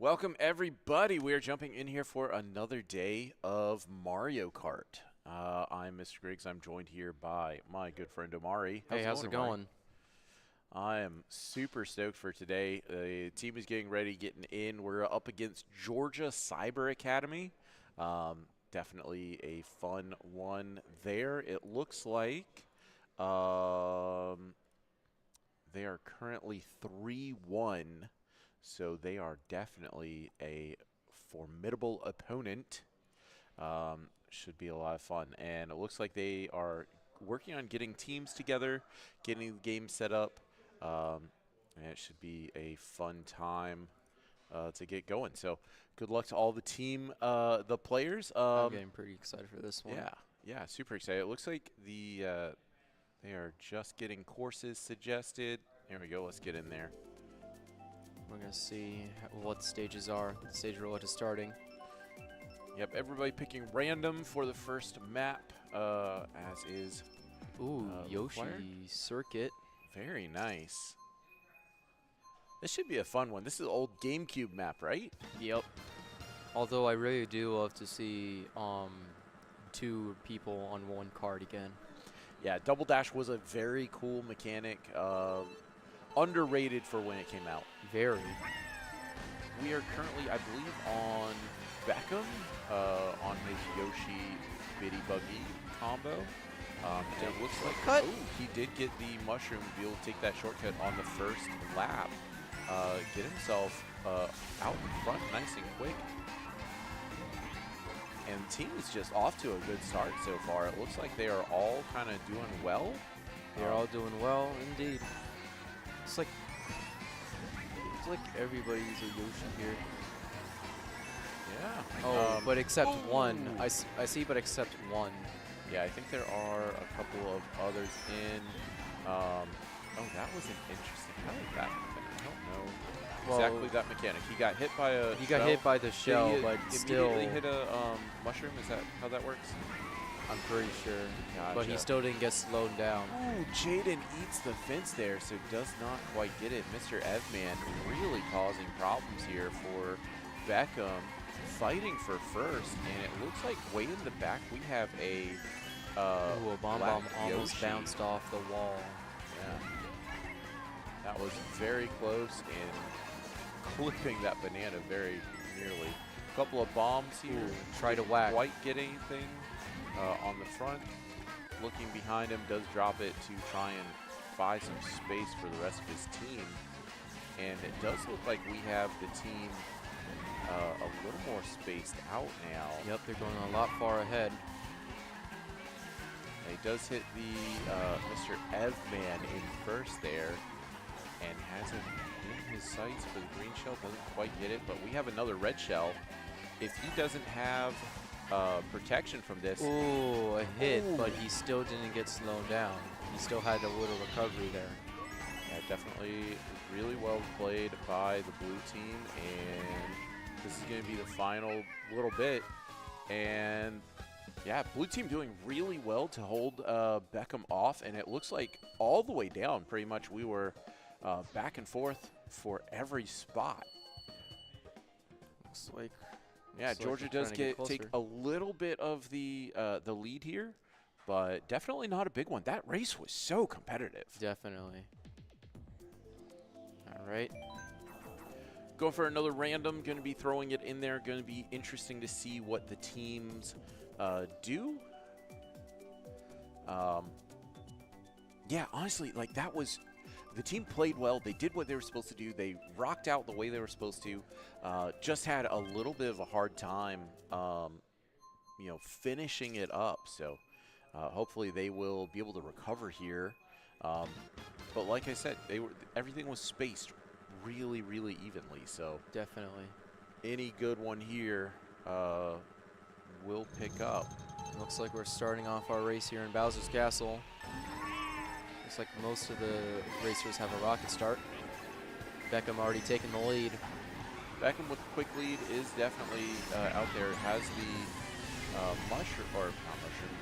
Welcome, everybody. We are jumping in here for another day of Mario Kart. I'm Mr. Griggs. I'm joined here by my good friend Omari. How's it going? I am super stoked for today. The team is getting ready, getting in. We're up against Georgia Cyber Academy. Definitely a fun one there. It looks like they are currently 3-1. So they are definitely a formidable opponent. Should be a lot of fun. And it looks like they are working on getting teams together, getting the game set up. And it should be a fun time to get going. So good luck to all the team, the players. I'm getting pretty excited for this one. Yeah, super excited. It looks like they are just getting courses suggested. Here we go. Let's get in there. We're going to see what the stages are. The stage roulette is starting. Yep, everybody picking random for the first map, as is. Ooh, Yoshi required. Circuit. Very nice. This should be a fun one. This is an old GameCube map, right? Yep. Although I really do love to see two people on one card again. Yeah, Double Dash was a very cool mechanic. Underrated for when it came out. Very. We are currently, I believe, on Beckham on his Yoshi Bitty Buggy combo. And it looks like he did get the mushroom to be able to take that shortcut on the first lap. Get himself out in front nice and quick. And the team is just off to a good start so far. It looks like they are all kind of doing well. They're all doing well indeed. It's like everybody's a Yoshi here. Yeah. Oh, but except one. I see, but except one. Yeah, I think there are a couple of others in. Oh, that was an interesting. How did that happen? I don't know exactly that mechanic. He got hit by a. He got hit by the shell, but still. Immediately hit a mushroom. Is that how that works? I'm pretty sure. Gotcha. But he still didn't get slowed down. Ooh, Jaden eats the fence there, so does not quite get it. Mr. Evman really causing problems here for Beckham. Fighting for first, and it looks like way in the back we have a a bomb almost Yoshi. bounced off the wall. Yeah. That was very close and clipping that banana very nearly. A couple of bombs here. Ooh, try to whack. Quite get anything on the front. Looking behind him, does drop it to try and buy some space for the rest of his team. And it does look like we have the team a little more spaced out now. Yep, they're going a lot far ahead. He does hit the Mr. Evman in first there, and has him in his sights for the green shell. Doesn't quite get it, but we have another red shell. If he doesn't have protection from this. Ooh, a hit, but he still didn't get slowed down. He still had a little recovery there. Yeah, definitely really well played by the blue team, and this is going to be the final little bit. And yeah, blue team doing really well to hold Beckham off, and it looks like all the way down pretty much we were back and forth for every spot. Looks like yeah, Georgia does take a little bit of the lead here, but definitely not a big one. That race was so competitive. Definitely. All right. Going for another random, going to be throwing it in there. Going to be interesting to see what the teams do. Yeah, honestly, like that was, the team played well. They did what they were supposed to do. They rocked out the way they were supposed to. Just had a little bit of a hard time, finishing it up. So hopefully they will be able to recover here. But like I said, everything was spaced really, really evenly. So definitely, any good one here will pick up. Looks like we're starting off our race here in Bowser's Castle. Looks like most of the racers have a rocket start. Beckham already taking the lead. Beckham with a quick lead is definitely out there. Has the mushroom, or not mushroom,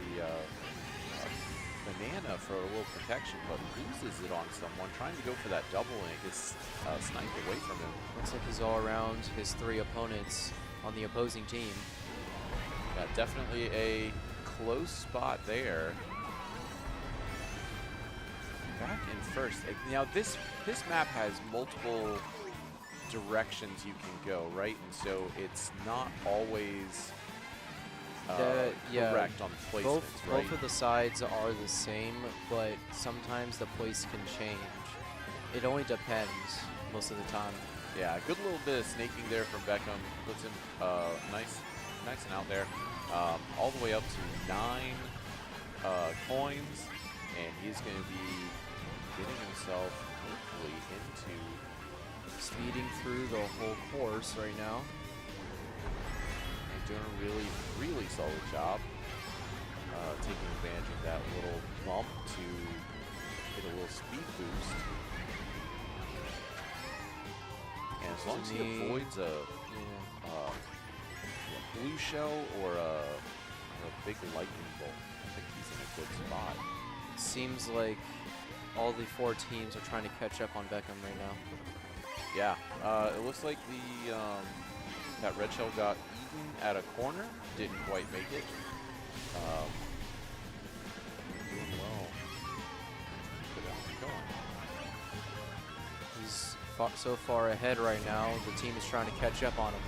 the banana for a little protection, but loses it on someone, trying to go for that double, and it gets sniped away from him. Looks like he's all around his 3 opponents on the opposing team. Yeah, definitely a close spot there. Back in first. Now this map has multiple directions you can go, right? And so it's not always yeah, correct on placements, right? Both of the sides are the same, but sometimes the place can change. It only depends most of the time. Yeah, a good little bit of snaking there from Beckham. Puts him nice and out there. All the way up to 9 coins, and he's going to be getting himself hopefully into speeding through the whole course right now. And doing a really solid job. Taking advantage of that little bump to get a little speed boost. And as long as he avoids a blue shell or a big lightning bolt, I think he's in a good spot. It seems like all the 4 teams are trying to catch up on Beckham right now. Yeah, it looks like the that red shell got eaten at a corner, didn't quite make it. Doing well. Keep going. He's so far ahead right now. The team is trying to catch up on him.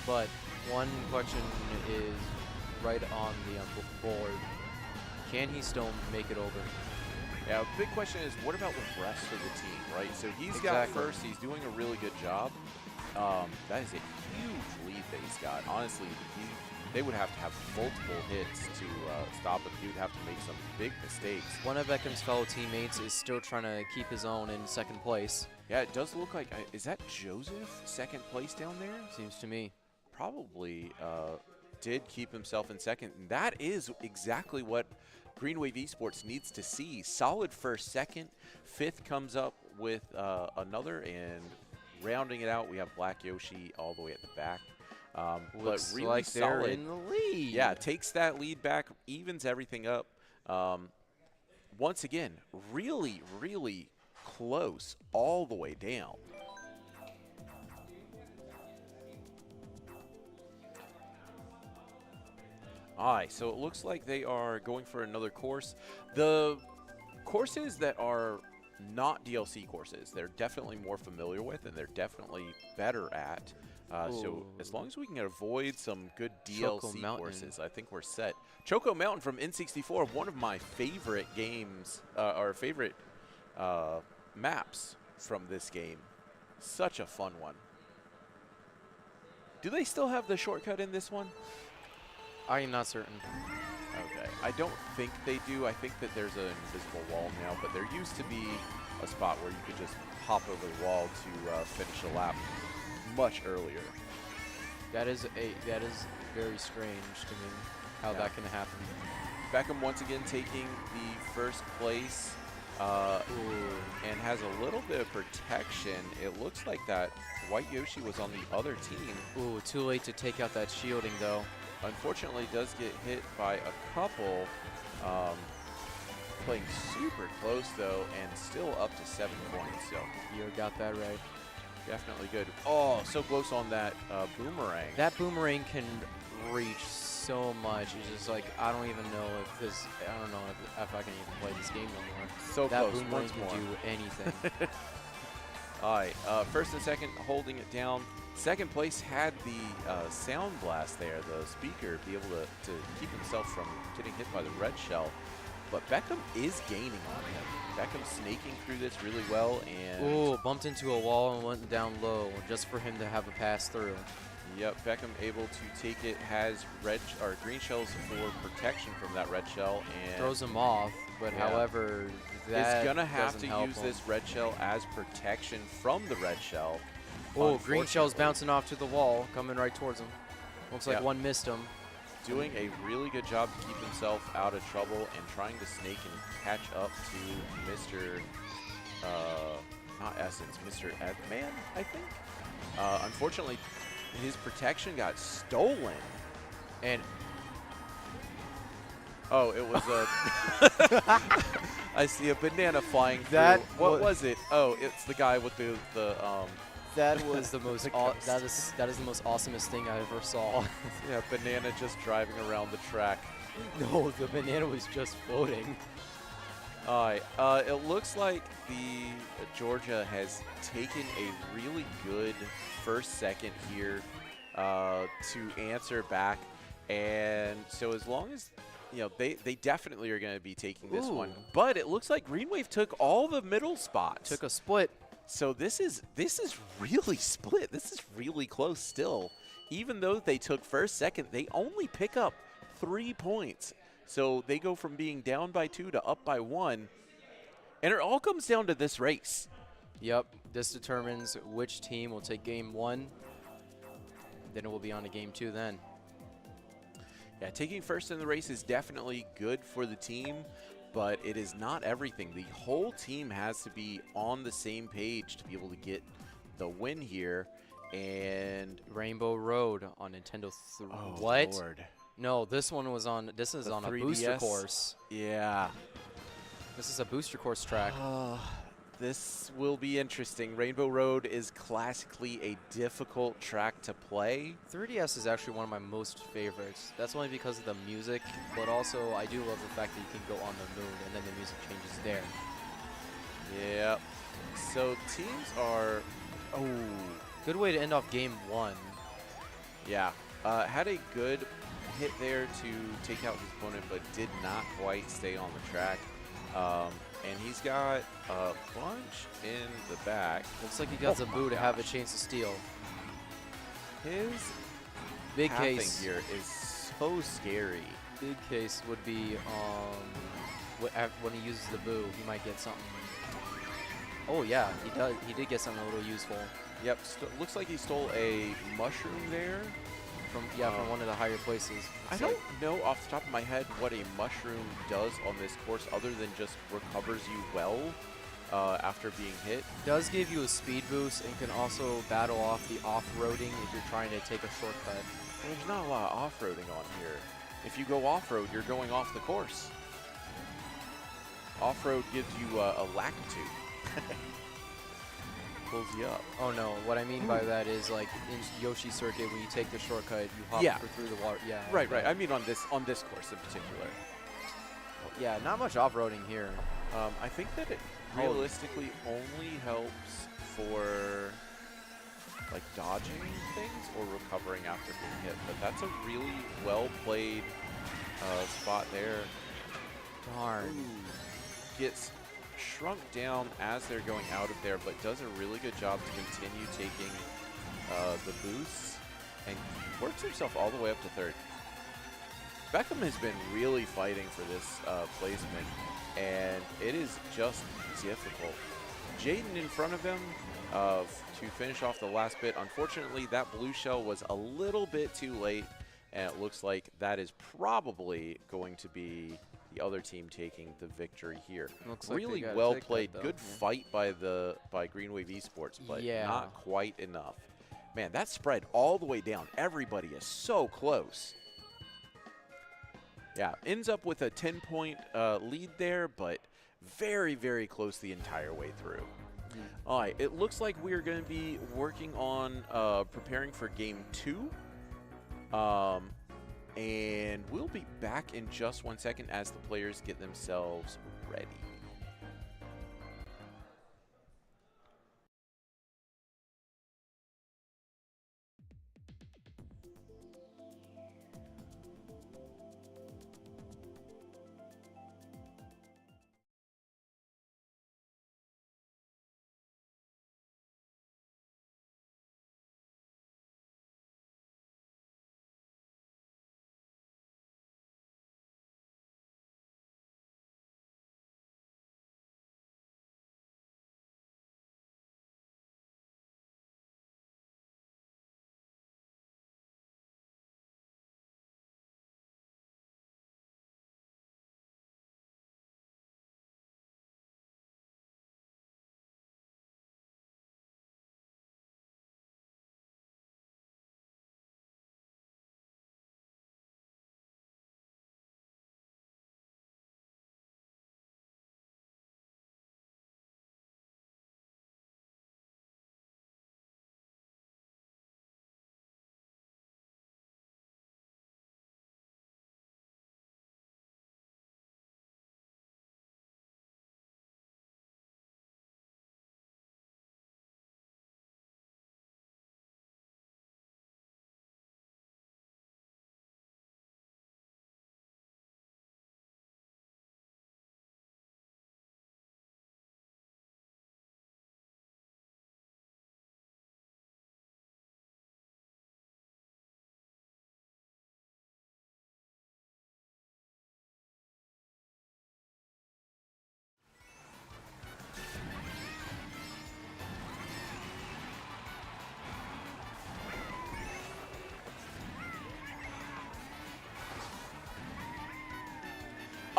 But one question is right on the board. Can he still make it over? Yeah, big question is, what about the rest of the team, right? So he's got first. He's doing a really good job. That is a huge lead that he's got. Honestly, they would have to have multiple hits to stop him. He would have to make some big mistakes. One of Beckham's fellow teammates is still trying to keep his own in 2nd place. Yeah, it does look like, is that Joseph, 2nd place down there? Seems to me. Probably did keep himself in 2nd. And that is exactly what Green Wave Esports needs to see. Solid 1st, 2nd. 5th comes up with another, and rounding it out, we have Black Yoshi all the way at the back. But really like they're solid. in the lead. Yeah, takes that lead back, evens everything up. Once again, really close all the way down. All right, so it looks like they are going for another course. The courses that are not DLC courses, they're definitely more familiar with, and they're definitely better at. So as long as we can avoid some good DLC courses, I think we're set. Choco Mountain from N64, one of my favorite games, or favorite maps from this game. Such a fun one. Do they still have the shortcut in this one? I am not certain. Okay, I don't think they do. I think that there's an invisible wall now, but there used to be a spot where you could just hop over the wall to finish a lap much earlier. That is very strange to me, how that can happen. Beckham once again taking the 1st place and has a little bit of protection. It looks like that White Yoshi was on the other team. Ooh, too late to take out that shielding though. Unfortunately, does get hit by a couple. Playing super close though, and still up to 7 points. So you got that right. Definitely good. Oh, so close on that boomerang. That boomerang can reach so much. It's just like, I don't even know if this, I don't know if I can even play this game no more. So that close. Boomerang can do anything. All right, 1st and 2nd holding it down. 2nd place had the sound blast there, the speaker, be able to keep himself from getting hit by the red shell. But Beckham is gaining on him. Beckham snaking through this really well, and ooh, bumped into a wall and went down low just for him to have a pass through. Yep, Beckham able to take it, has green shells for protection from that red shell, and throws him off. But however, that is gonna have to help use him. this red shell as protection from the red shell. Oh, green shell's bouncing off to the wall, coming right towards him. Looks like one missed him. Doing a really good job to keep himself out of trouble and trying to snake and catch up to Mr. Not Essence, Mr. Edman, I think. Unfortunately, his protection got stolen. And Oh, it was a. I see a banana flying through. That What was it? Oh, it's the guy with the That was the most. The That ghost. is the most awesomest thing I ever saw. Yeah, banana just driving around the track. No, the banana was just floating. All right. It looks like the Georgia has taken a really good first second here to answer back, and so as long as they definitely are going to be taking this one. Ooh. But it looks like Green Wave took all the middle spots. Took a split. So this is really split. This is really close still. Even though they took first, second, they only pick up 3 points. So they go from being down by 2 to up by 1. And it all comes down to this race. Yep. This determines which team will take game 1. Then it will be on to game 2 then. Yeah, taking first in the race is definitely good for the team, but it is not everything. The whole team has to be on the same page to be able to get the win here. And Rainbow Road on Nintendo 3. oh, What? Lord. No, this one was on. This is The on a 3DS? booster course. Yeah. This is a booster course track. This will be interesting. Rainbow Road is classically a difficult track to play. 3DS is actually one of my most favorites. That's only because of the music, but also I do love the fact that you can go on the moon and then the music changes there. Yep. So teams are, Good way to end off game 1. yeah. Had a good hit there to take out his opponent, but did not quite stay on the track. And he's got a bunch in the back. Looks like he got Oh Zabu my to have a gosh. chance to steal. His Big pathing case. here is so scary. Big case would be when he uses the boo, he might get something. Oh yeah, he does. He did get something a little useful Yep, looks like he stole a mushroom there. from from one of the higher places. I It's don't like- know off the top of my head what a mushroom does on this course other than just recovers you well after being hit. does give you a speed boost and can also battle off the off-roading if you're trying to take a shortcut. There's not a lot of off-roading on here. If you go off-road, you're going off the course. Off-road gives you a latitude. Pulls you up. Oh no, what I mean by that is like in Yoshi Circuit when you take the shortcut, you hop Yeah. through the water. Yeah. Right. I mean on this course in particular. Yeah, not much off-roading here. I think that it realistically only helps for like dodging things or recovering after being hit. But that's a really well played spot there. Darn. Gets shrunk down as they're going out of there, but does a really good job to continue taking the boosts and works himself all the way up to third. Beckham has been really fighting for this placement, and it is just difficult. Jaden in front of him to finish off the last bit. Unfortunately, that blue shell was a little bit too late, and it looks like that is probably going to be the other team taking the victory here. Looks like they Really gotta well take that, played. though. Good Yeah. fight by Green Wave Esports, but Yeah. not quite enough. Man, that spread all the way down. Everybody is so close. Yeah, ends up with a 10-point lead there, but very, very close the entire way through. All right, it looks like we're going to be working on preparing for Game 2. And we'll be back in just 1 second as the players get themselves ready.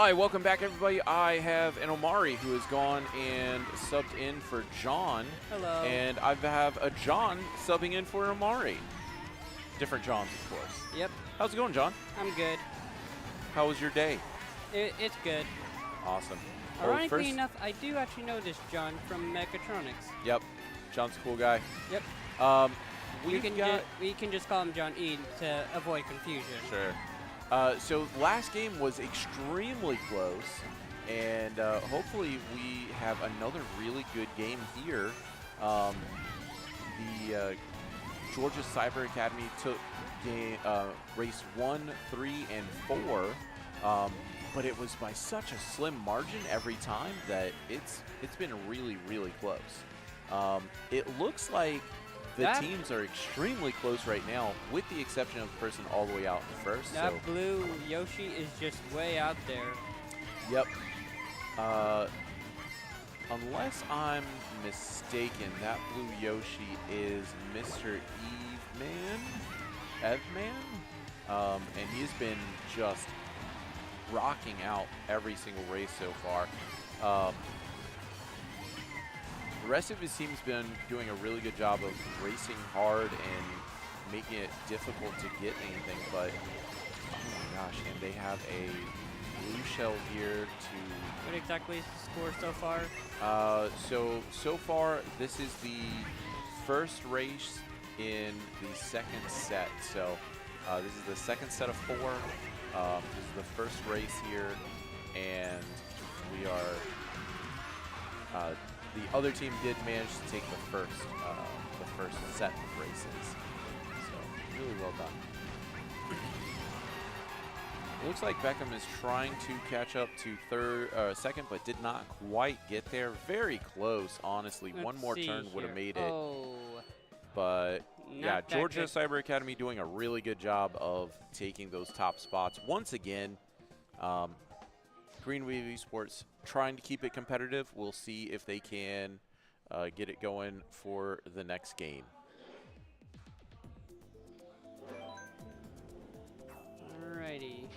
Hi, welcome back, everybody. I have an Omari who has gone and subbed in for John. Hello. And I have a John subbing in for an Omari. Different Johns, of course. Yep, How's it going, John? I'm good. How was your day? It's good. Awesome. Well, Ironically first- enough, I do actually know this John from Mechatronics. Yep. John's a cool guy. Yep. We can just call him John E to avoid confusion. Sure. So last game was extremely close, and hopefully we have another really good game here. The Georgia Cyber Academy took race 1, 3, and 4, but it was by such a slim margin every time that it's been really, really close. It looks like the teams are extremely close right now, with the exception of the person all the way out in first. That blue Yoshi is just way out there. Yep. Unless I'm mistaken, that blue Yoshi is Mr. Evman, and he's been just rocking out every single race so far. The rest of his team's been doing a really good job of racing hard and making it difficult to get anything, but oh my gosh, and they have a blue shell here to... What exactly is the score so far? So far, this is the first race in the second set. So this is the second set of 4. This is the first race here, and we are... the other team did manage to take the first set of races. So really well done. It looks like Beckham is trying to catch up to second, but did not quite get there. Very close, honestly. One more turn would have made it. Oh. But yeah, Georgia good. Cyber Academy doing a really good job of taking those top spots. Once again, Green Wave Esports trying to keep it competitive. We'll see if they can get it going for the next game. Alrighty.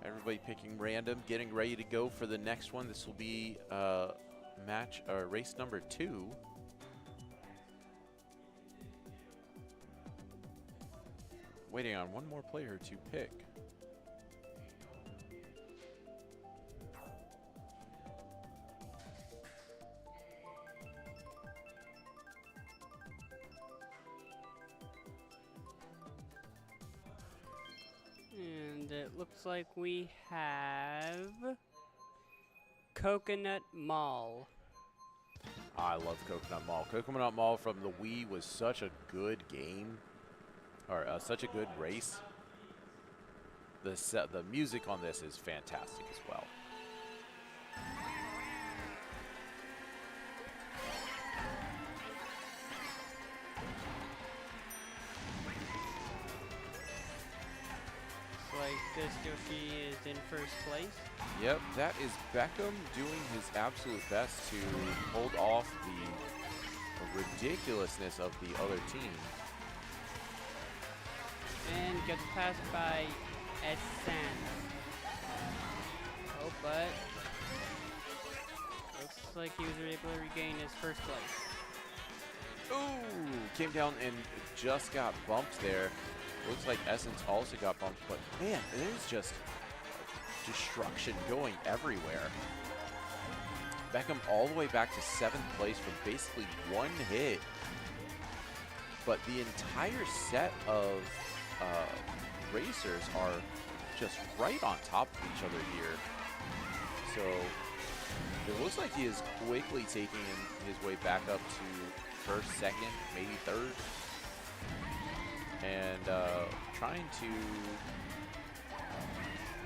Everybody picking random, getting ready to go for the next one. This will be race number 2. Waiting on one more player to pick. And it looks like we have Coconut Mall. I love Coconut Mall. Coconut Mall from the Wii was such a good game, or such a good race. The music on this is fantastic as well. Like this Yoshi is in first place. Yep, that is Beckham doing his absolute best to hold off the ridiculousness of the other team. And gets passed by Esan. Oh, but looks like he was able to regain his first place. Ooh, came down and just got bumped there. Looks like Essence also got bumped, but man, there's just destruction going everywhere. Beckham all the way back to 7th place from basically one hit. But the entire set of racers are just right on top of each other here. So it looks like he is quickly taking his way back up to first, second, maybe third. And trying to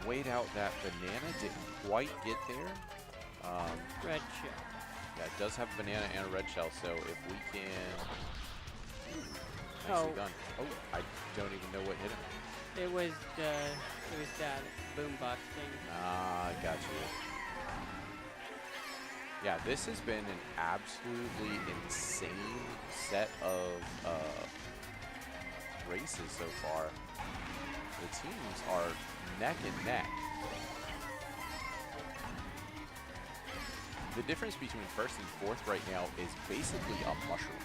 wait out that banana. Didn't quite get there. Red shell. Yeah, it does have a banana and a red shell, so if we can... Nicely done. Oh, I don't even know what hit him. It was that boombox thing. Ah, got you. Yeah, this has been an absolutely insane set of races so far. The teams are neck and neck. The difference between first and fourth right now is basically a mushroom.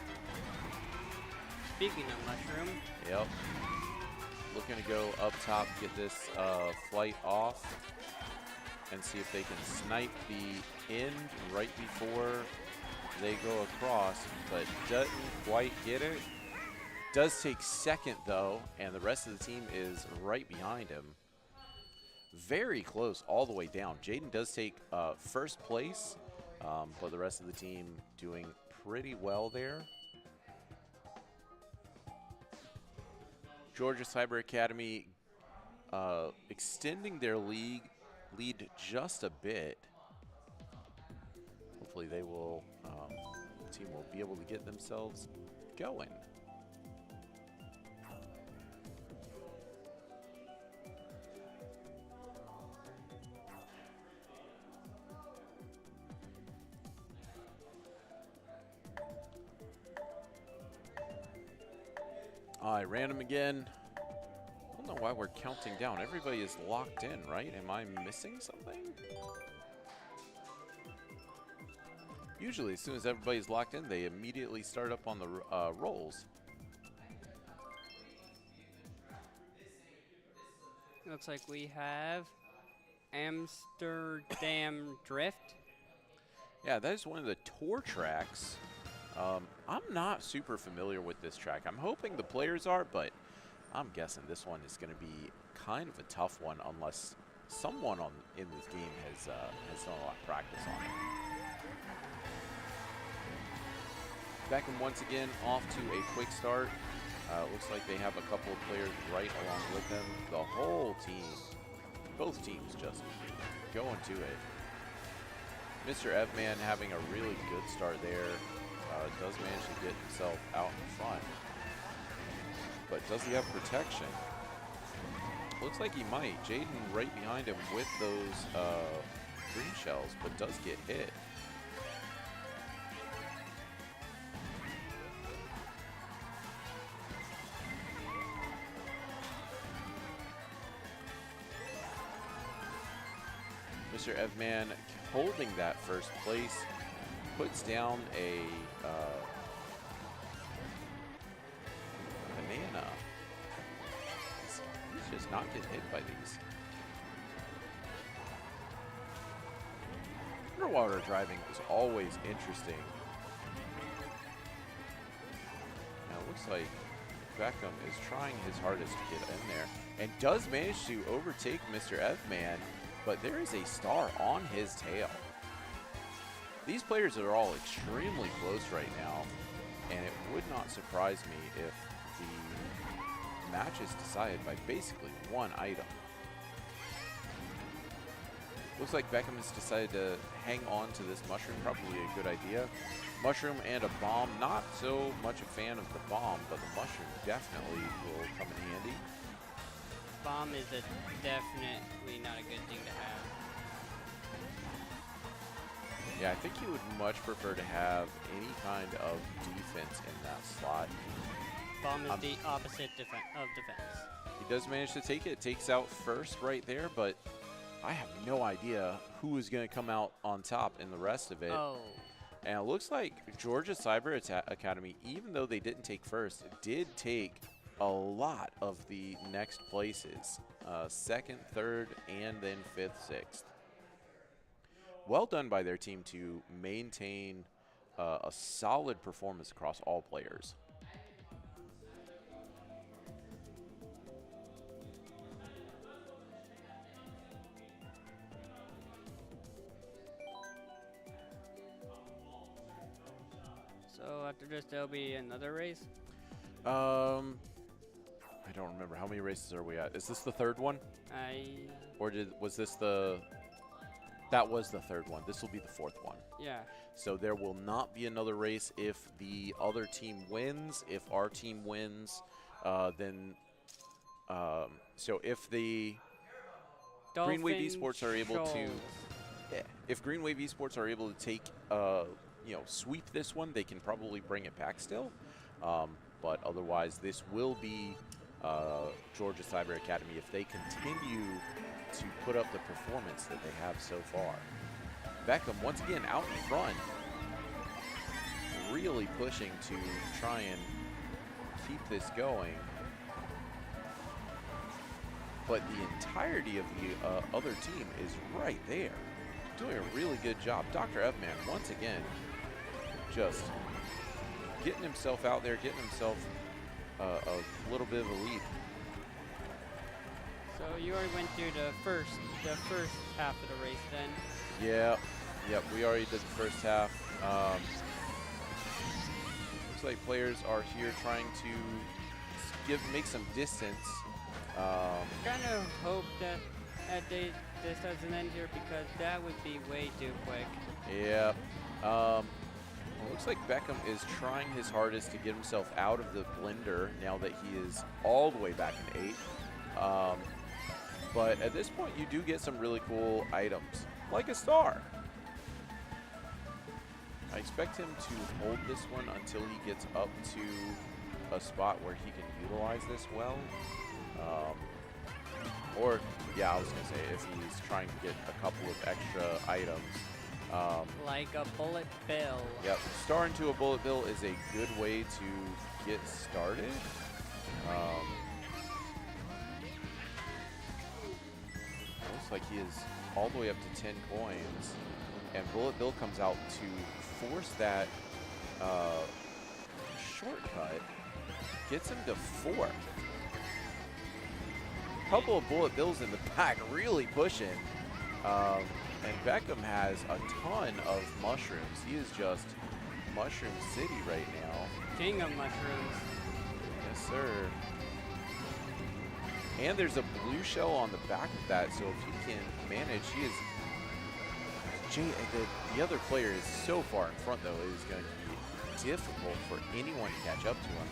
Speaking of mushroom, Yep. Looking to go up top, get this flight off, and see if they can snipe the end right before they go across, but doesn't quite get it. Does take second, though, and the rest of the team is right behind him. Very close all the way down. Jaden does take first place, but the rest of the team doing pretty well there. Georgia Cyber Academy extending their lead just a bit. Hopefully they will, the team will be able to get themselves going. I ran him again. I don't know why we're counting down. Everybody is locked in, right? Am I missing something? Usually, as soon as everybody's locked in, they immediately start up on the rolls. looks like we have Amsterdam Drift. Yeah, that is one of the tour tracks. I'm not super familiar with this track. I'm hoping the players are, but I'm guessing this one is going to be kind of a tough one unless someone in this game has done a lot of practice on it. Beckham once again off to a quick start. Looks like they have a couple of players right along with them. The whole team, both teams just going to it. Mr. Evman having a really good start there. Does manage to get himself out in front. But does he have protection? Looks like he might. Jaden right behind him with those green shells, but does get hit. Mr. Evman holding that first place, puts down a banana. He's just not getting hit by these. Underwater driving is always interesting. Now it looks like Beckham is trying his hardest to get in there and does manage to overtake Mr. Evman, but there is a star on his tail. These players are all extremely close right now, and it would not surprise me if the match is decided by basically one item. Looks like Beckham has decided to hang on to this mushroom, probably a good idea. Mushroom and a bomb, not so much a fan of the bomb, but the mushroom definitely will come in handy. Bomb is definitely not a good thing to have. Yeah, I think he would much prefer to have any kind of defense in that slot. Bomb is the opposite of defense. He does manage to take it, takes out first right there, but I have no idea who is going to come out on top in the rest of it. Oh. And it looks like Georgia Cyber Academy, even though they didn't take first, did take a lot of the next places. Second, third, and then fifth, sixth. Well done by their team to maintain a solid performance across all players. So after this, there'll be another race? I don't remember. How many races are we at? Is this the third one? Or was this the... That was the third one. This will be the fourth one. Yeah. So there will not be another race if the other team wins. If our team wins, then... so if the Green Wave Esports are able to... Yeah, if Green Wave Esports are able to take... sweep this one, they can probably bring it back still. But otherwise, this will be Georgia Cyber Academy if they continue to put up the performance that they have so far. Beckham once again out in front, really pushing to try and keep this going. But the entirety of the other team is right there, doing a really good job. Dr. F-Man, once again, just getting himself out there, getting himself a little bit of a lead. So you already went through the first half of the race then. Yeah, yep, we already did the first half. Looks like players are here trying to make some distance. Kind of hope that this doesn't end here because that would be way too quick. Yeah. Well, looks like Beckham is trying his hardest to get himself out of the blender now that he is all the way back in 8th. But at this point, you do get some really cool items, like a star. I expect him to hold this one until he gets up to a spot where he can utilize this well. Or, yeah, I was going to say, if he's trying to get a couple of extra items. Like a bullet bill. Yep, star into a bullet bill is a good way to get started. Looks like he is all the way up to 10 coins. And bullet bill comes out to force that shortcut. Gets him to 4. Couple of bullet bills in the back, really pushing. And Beckham has a ton of mushrooms. He is just Mushroom City right now. King of mushrooms. Yes, sir. And there's a blue shell on the back of that, so if he can manage, he is... The other player is so far in front, though, it is going to be difficult for anyone to catch up to him,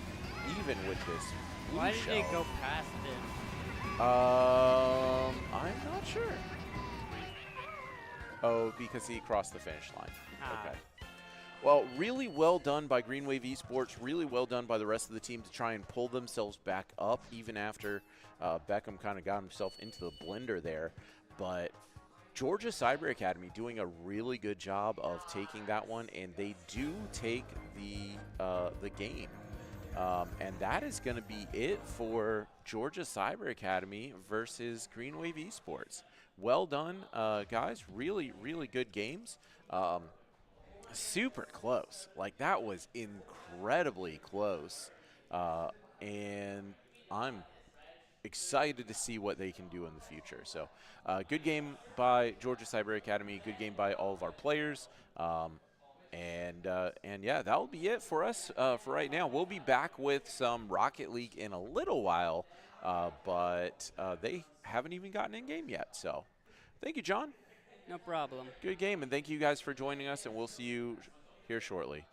even with this blue Why did shell. they go past him? I'm not sure. Oh, because he crossed the finish line. Ah. Okay. Well, really well done by Green Wave Esports. Really well done by the rest of the team to try and pull themselves back up, even after Beckham kind of got himself into the blender there. But Georgia Cyber Academy doing a really good job of taking that one, and they do take the game. And that is going to be it for Georgia Cyber Academy versus Green Wave Esports. Well done, guys. Really, really good games. Super close. Like, that was incredibly close. And I'm excited to see what they can do in the future. So, good game by Georgia Cyber Academy. Good game by all of our players. And yeah, that will be it for us for right now. We'll be back with some Rocket League in a little while, but they haven't even gotten in game yet. So thank you, John. No problem. Good game, and thank you guys for joining us, and we'll see you here shortly.